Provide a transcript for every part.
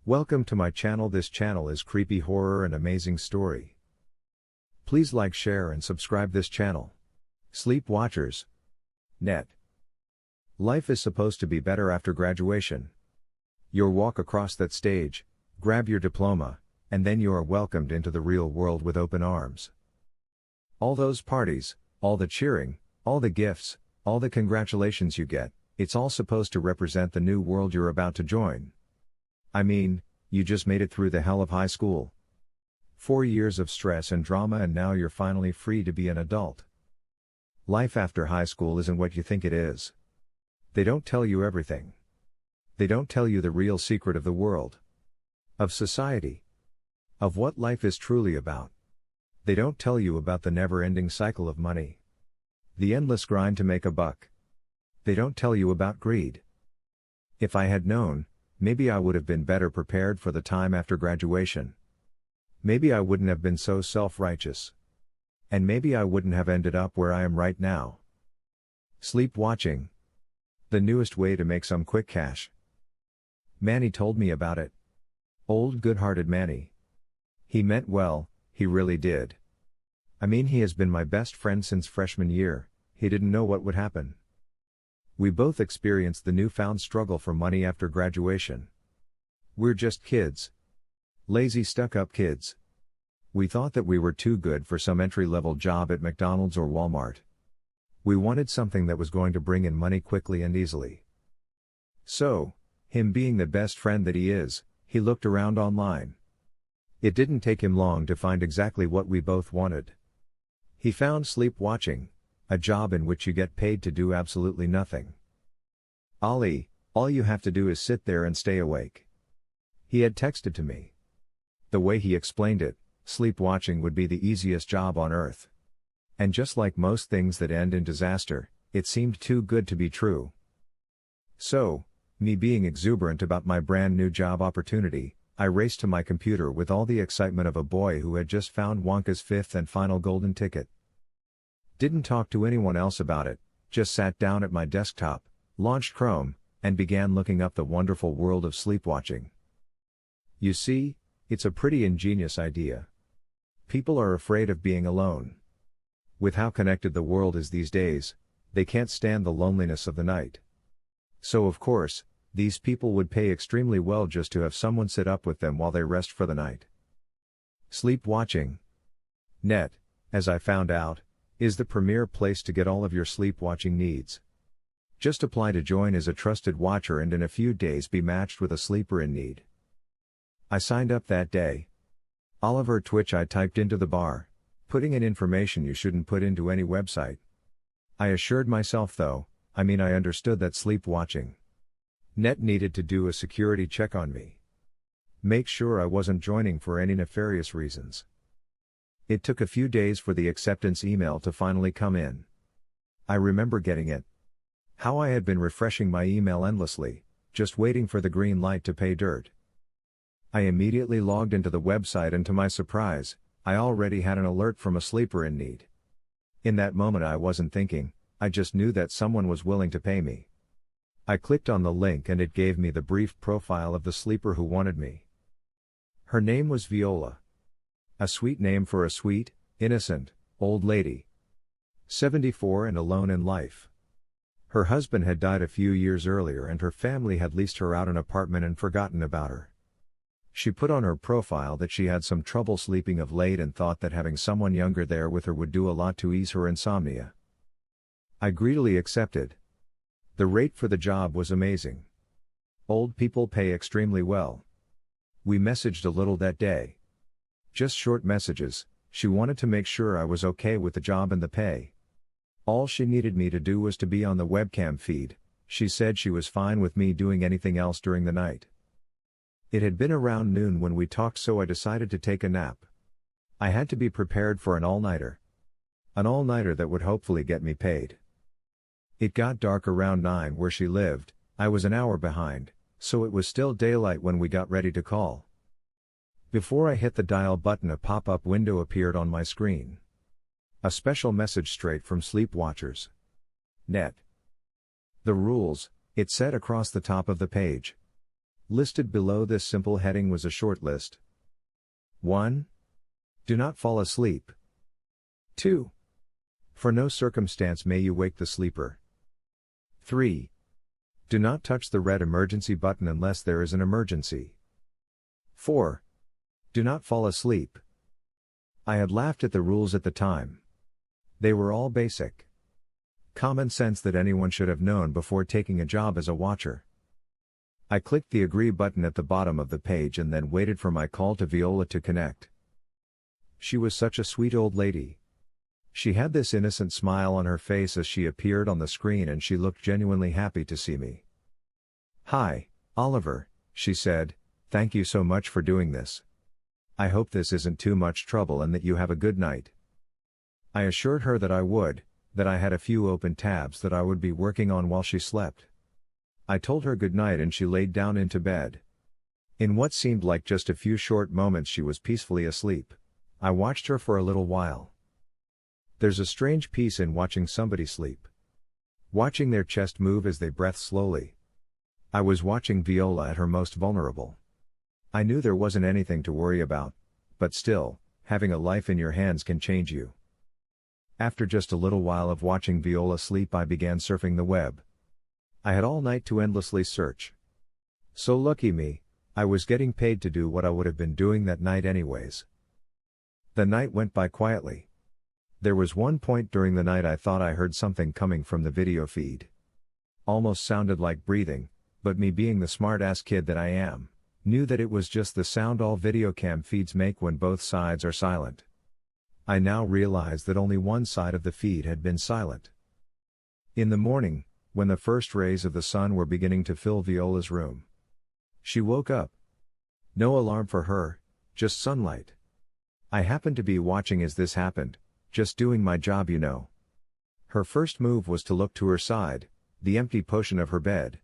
Welcome to my channel. This channel is creepy horror and amazing story. Please like, share and subscribe this channel. Sleep Watchers. Net. Life is supposed to be better after graduation. You walk across that stage, grab your diploma, and then you are welcomed into the real world with open arms. All those parties, all the cheering, all the gifts, all the congratulations you get, it's all supposed to represent the new world you're about to join. I mean, you just made it through the hell of high school. 4 years of stress and drama, and now you're finally free to be an adult. Life after high school isn't what you think it is. They don't tell you everything. They don't tell you the real secret of the world. Of society. Of what life is truly about. They don't tell you about the never-ending cycle of money. The endless grind to make a buck. They don't tell you about greed. If I had known, maybe I would have been better prepared for the time after graduation. Maybe I wouldn't have been so self-righteous. And maybe I wouldn't have ended up where I am right now. Sleep watching. The newest way to make some quick cash. Manny told me about it. Old good-hearted Manny. He meant well, he really did. I mean, he has been my best friend since freshman year. He didn't know what would happen. We both experienced the newfound struggle for money after graduation. We're just kids. Lazy, stuck-up kids. We thought that we were too good for some entry-level job at McDonald's or Walmart. We wanted something that was going to bring in money quickly and easily. So, him being the best friend that he is, he looked around online. It didn't take him long to find exactly what we both wanted. He found sleep watching, a job in which you get paid to do absolutely nothing. Ali, all you have to do is sit there and stay awake. He had texted to me. The way he explained it, sleep watching would be the easiest job on earth. And just like most things that end in disaster, it seemed too good to be true. So, me being exuberant about my brand new job opportunity, I raced to my computer with all the excitement of a boy who had just found Wonka's fifth and final golden ticket. Didn't talk to anyone else about it, just sat down at my desktop, launched Chrome, and began looking up the wonderful world of sleepwatching. You see, it's a pretty ingenious idea. People are afraid of being alone. With how connected the world is these days, they can't stand the loneliness of the night. So of course, these people would pay extremely well just to have someone sit up with them while they rest for the night. Sleep watching. Net, as I found out, is the premier place to get all of your sleep watching needs. Just apply to join as a trusted watcher and in a few days be matched with a sleeper in need. I signed up that day. Oliver Twitch, I typed into the bar, putting in information you shouldn't put into any website. I assured myself though, I understood that sleep watching. Net needed to do a security check on me. Make sure I wasn't joining for any nefarious reasons. It took a few days for the acceptance email to finally come in. I remember getting it. How I had been refreshing my email endlessly, just waiting for the green light to pay dirt. I immediately logged into the website and to my surprise, I already had an alert from a sleeper in need. In that moment I wasn't thinking, I just knew that someone was willing to pay me. I clicked on the link and it gave me the brief profile of the sleeper who wanted me. Her name was Viola. A sweet name for a sweet, innocent, old lady. 74 and alone in life. Her husband had died a few years earlier and her family had leased her out an apartment and forgotten about her. She put on her profile that she had some trouble sleeping of late and thought that having someone younger there with her would do a lot to ease her insomnia. I greedily accepted. The rate for the job was amazing. Old people pay extremely well. We messaged a little that day. Just short messages. She wanted to make sure I was okay with the job and the pay. All she needed me to do was to be on the webcam feed. She said she was fine with me doing anything else during the night. It had been around noon when we talked, so I decided to take a nap. I had to be prepared for an all-nighter. An all-nighter that would hopefully get me paid. It got dark around 9 where she lived. I was an hour behind, so it was still daylight when we got ready to call. Before I hit the dial button, a pop-up window appeared on my screen. A special message straight from Sleep Watchers. Net. The rules, it said across the top of the page. Listed below this simple heading was a short list. 1. Do not fall asleep. 2. For no circumstance may you wake the sleeper. 3. Do not touch the red emergency button unless there is an emergency. 4. Do not fall asleep. I had laughed at the rules at the time. They were all basic common sense that anyone should have known before taking a job as a watcher. I clicked the agree button at the bottom of the page and then waited for my call to Viola to connect. She was such a sweet old lady. She had this innocent smile on her face as she appeared on the screen and she looked genuinely happy to see me. "Hi, Oliver," she said, "thank you so much for doing this. I hope this isn't too much trouble and that you have a good night." I assured her that I would, that I had a few open tabs that I would be working on while she slept. I told her good night and she laid down into bed. In what seemed like just a few short moments she was peacefully asleep. I watched her for a little while. There's a strange peace in watching somebody sleep. Watching their chest move as they breathe slowly. I was watching Viola at her most vulnerable. I knew there wasn't anything to worry about, but still, having a life in your hands can change you. After just a little while of watching Viola sleep, I began surfing the web. I had all night to endlessly search. So lucky me, I was getting paid to do what I would have been doing that night anyways. The night went by quietly. There was one point during the night I thought I heard something coming from the video feed. Almost sounded like breathing, but me being the smart-ass kid that I am, knew that it was just the sound all video cam feeds make when both sides are silent. I now realized that only one side of the feed had been silent. In the morning, when the first rays of the sun were beginning to fill Viola's room, she woke up. No alarm for her, just sunlight. I happened to be watching as this happened, just doing my job, you know. Her first move was to look to her side, the empty portion of her bed.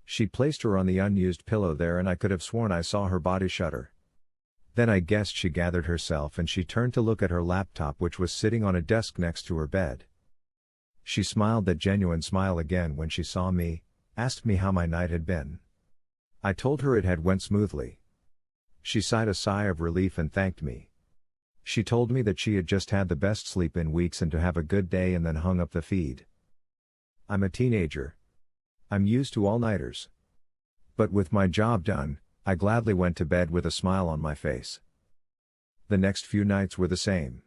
She placed her on the unused pillow there and I could have sworn I saw her body shudder. Then I guessed she gathered herself and she turned to look at her laptop which was sitting on a desk next to her bed. She smiled that genuine smile again when she saw me, asked me how my night had been. I told her it had went smoothly. She sighed a sigh of relief and thanked me. She told me that she had just had the best sleep in weeks and to have a good day and then hung up the feed. I'm a teenager. I'm used to all-nighters. But with my job done, I gladly went to bed with a smile on my face. The next few nights were the same.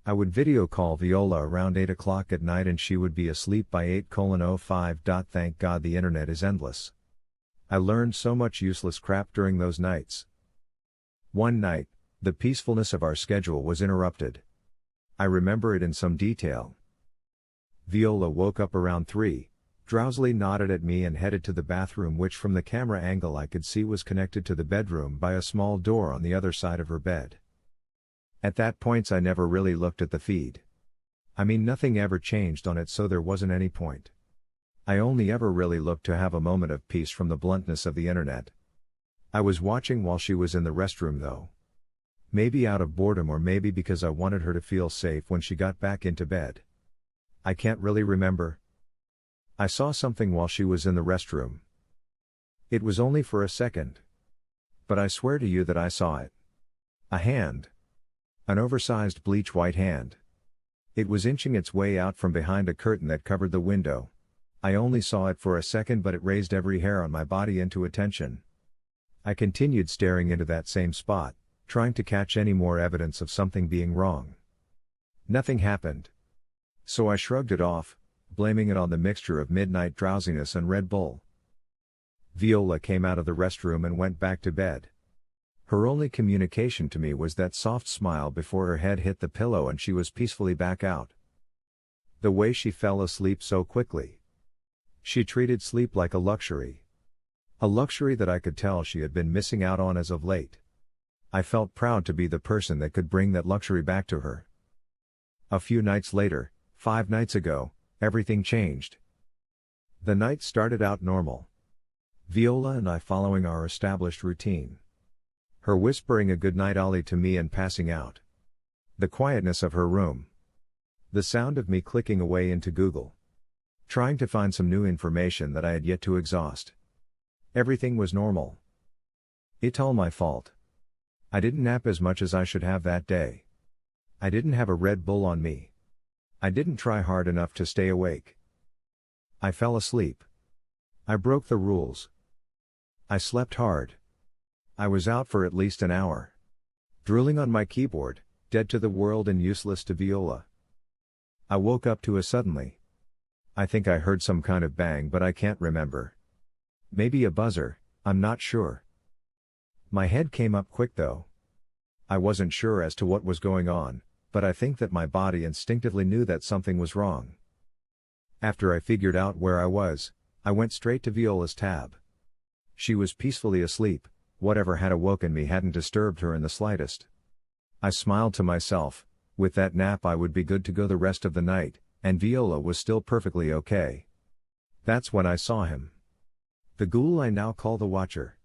I would video call Viola around 8 o'clock at night and she would be asleep by 8:05. Thank God the internet is endless. I learned so much useless crap during those nights. One night, the peacefulness of our schedule was interrupted. I remember it in some detail. Viola woke up around 3, drowsily nodded at me and headed to the bathroom, which from the camera angle I could see was connected to the bedroom by a small door on the other side of her bed. At that point I never really looked at the feed. I mean, nothing ever changed on it, so there wasn't any point. I only ever really looked to have a moment of peace from the bluntness of the internet. I was watching while she was in the restroom though. Maybe out of boredom or maybe because I wanted her to feel safe when she got back into bed. I can't really remember. I saw something while she was in the restroom. It was only for a second. But I swear to you that I saw it. A hand. An oversized bleach white hand. It was inching its way out from behind a curtain that covered the window. I only saw it for a second, but it raised every hair on my body into attention. I continued staring into that same spot, trying to catch any more evidence of something being wrong. Nothing happened. So I shrugged it off, blaming it on the mixture of midnight drowsiness and Red Bull. Viola came out of the restroom and went back to bed. Her only communication to me was that soft smile before her head hit the pillow and she was peacefully back out. The way she fell asleep so quickly. She treated sleep like a luxury. A luxury that I could tell she had been missing out on as of late. I felt proud to be the person that could bring that luxury back to her. A few nights later, 5 nights ago, everything changed. The night started out normal. Viola and I following our established routine. Her whispering a goodnight Ollie to me and passing out. The quietness of her room. The sound of me clicking away into Google. Trying to find some new information that I had yet to exhaust. Everything was normal. It's all my fault. I didn't nap as much as I should have that day. I didn't have a Red Bull on me. I didn't try hard enough to stay awake. I fell asleep. I broke the rules. I slept hard. I was out for at least an hour. Drooling on my keyboard, dead to the world and useless to Viola. I woke up to a suddenly. I think I heard some kind of bang, but I can't remember. Maybe a buzzer, I'm not sure. My head came up quick though. I wasn't sure as to what was going on, but I think that my body instinctively knew that something was wrong. After I figured out where I was, I went straight to Viola's tab. She was peacefully asleep, whatever had awoken me hadn't disturbed her in the slightest. I smiled to myself, with that nap I would be good to go the rest of the night, and Viola was still perfectly okay. That's when I saw him. The ghoul I now call the Watcher.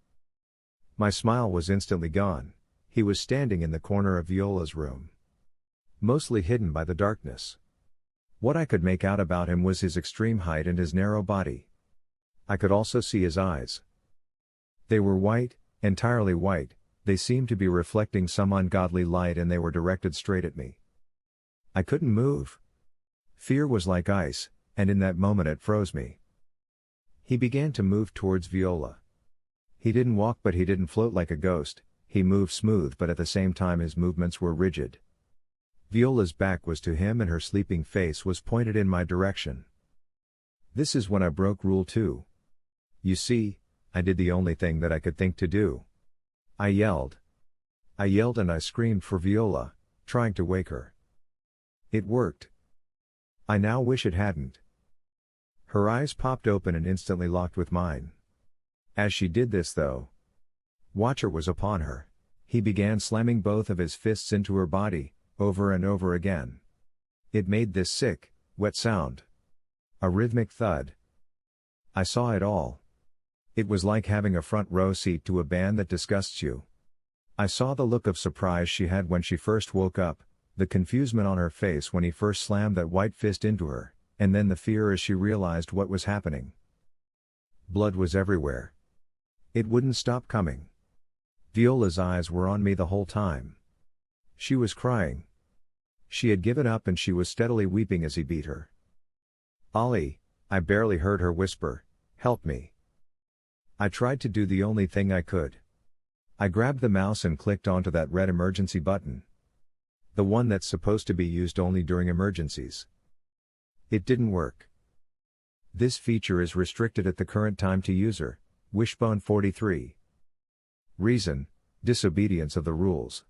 My smile was instantly gone. He was standing in the corner of Viola's room, mostly hidden by the darkness. What I could make out about him was his extreme height and his narrow body. I could also see his eyes. They were white, entirely white, they seemed to be reflecting some ungodly light and they were directed straight at me. I couldn't move. Fear was like ice, and in that moment it froze me. He began to move towards Viola. He didn't walk, but he didn't float like a ghost. He moved smooth, but at the same time his movements were rigid. Viola's back was to him and her sleeping face was pointed in my direction. This is when I broke rule 2. You see, I did the only thing that I could think to do. I yelled. I yelled and I screamed for Viola, trying to wake her. It worked. I now wish it hadn't. Her eyes popped open and instantly locked with mine. As she did this though, Watcher was upon her. He began slamming both of his fists into her body, over and over again. It made this sick, wet sound. A rhythmic thud. I saw it all. It was like having a front row seat to a band that disgusts you. I saw the look of surprise she had when she first woke up, the confusement on her face when he first slammed that white fist into her, and then the fear as she realized what was happening. Blood was everywhere. It wouldn't stop coming. Viola's eyes were on me the whole time. She was crying. She had given up and she was steadily weeping as he beat her. "Ollie," I barely heard her whisper, "help me." I tried to do the only thing I could. I grabbed the mouse and clicked onto that red emergency button. The one that's supposed to be used only during emergencies. It didn't work. This feature is restricted at the current time to user, Wishbone 43. Reason: disobedience of the rules.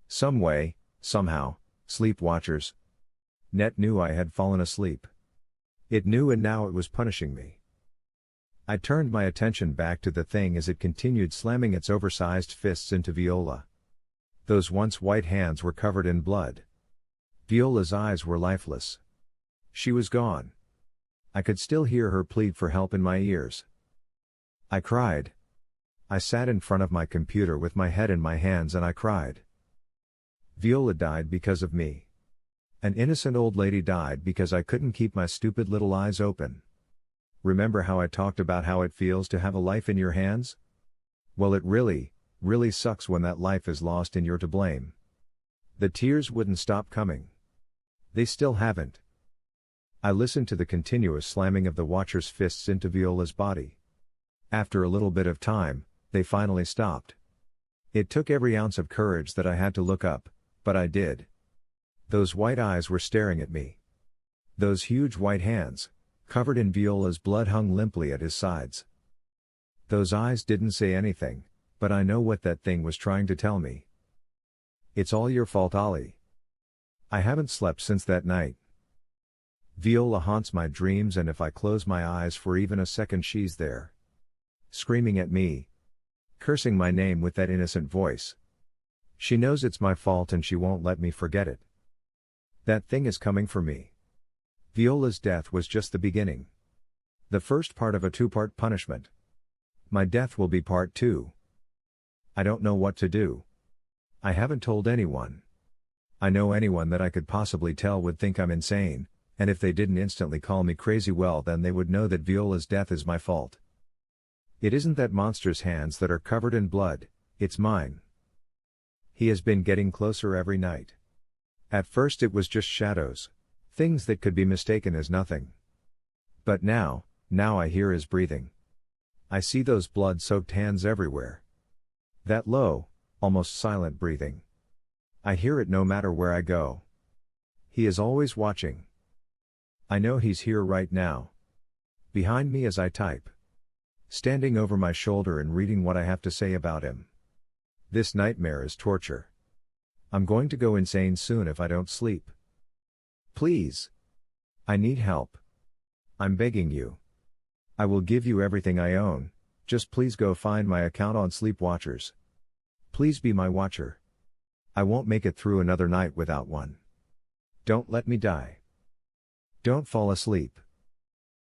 Some way, somehow, Sleep Watchers. Net knew I had fallen asleep. It knew and now it was punishing me. I turned my attention back to the thing as it continued slamming its oversized fists into Viola. Those once white hands were covered in blood. Viola's eyes were lifeless. She was gone. I could still hear her plead for help in my ears. I cried. I sat in front of my computer with my head in my hands and I cried. Viola died because of me. An innocent old lady died because I couldn't keep my stupid little eyes open. Remember how I talked about how it feels to have a life in your hands? Well, it really sucks when that life is lost and you're to blame. The tears wouldn't stop coming. They still haven't. I listened to the continuous slamming of the Watcher's fists into Viola's body. After a little bit of time, they finally stopped. It took every ounce of courage that I had to look up, but I did. Those white eyes were staring at me. Those huge white hands, covered in Viola's blood, hung limply at his sides. Those eyes didn't say anything, but I know what that thing was trying to tell me. It's all your fault, Ollie. I haven't slept since that night. Viola haunts my dreams, and if I close my eyes for even a second, she's there. Screaming at me. Cursing my name with that innocent voice. She knows it's my fault and she won't let me forget it. That thing is coming for me. Viola's death was just the beginning. The first part of a 2-part punishment. My death will be part 2. I don't know what to do. I haven't told anyone. I know anyone that I could possibly tell would think I'm insane, and if they didn't instantly call me crazy, well then they would know that Viola's death is my fault. It isn't that monster's hands that are covered in blood, it's mine. He has been getting closer every night. At first it was just shadows. Things that could be mistaken as nothing. But now I hear his breathing. I see those blood-soaked hands everywhere. That low, almost silent breathing. I hear it no matter where I go. He is always watching. I know he's here right now. Behind me as I type. Standing over my shoulder and reading what I have to say about him. This nightmare is torture. I'm going to go insane soon if I don't sleep. Please. I need help. I'm begging you. I will give you everything I own, just please go find my account on Sleep Watchers. Please be my watcher. I won't make it through another night without one. Don't let me die. Don't fall asleep.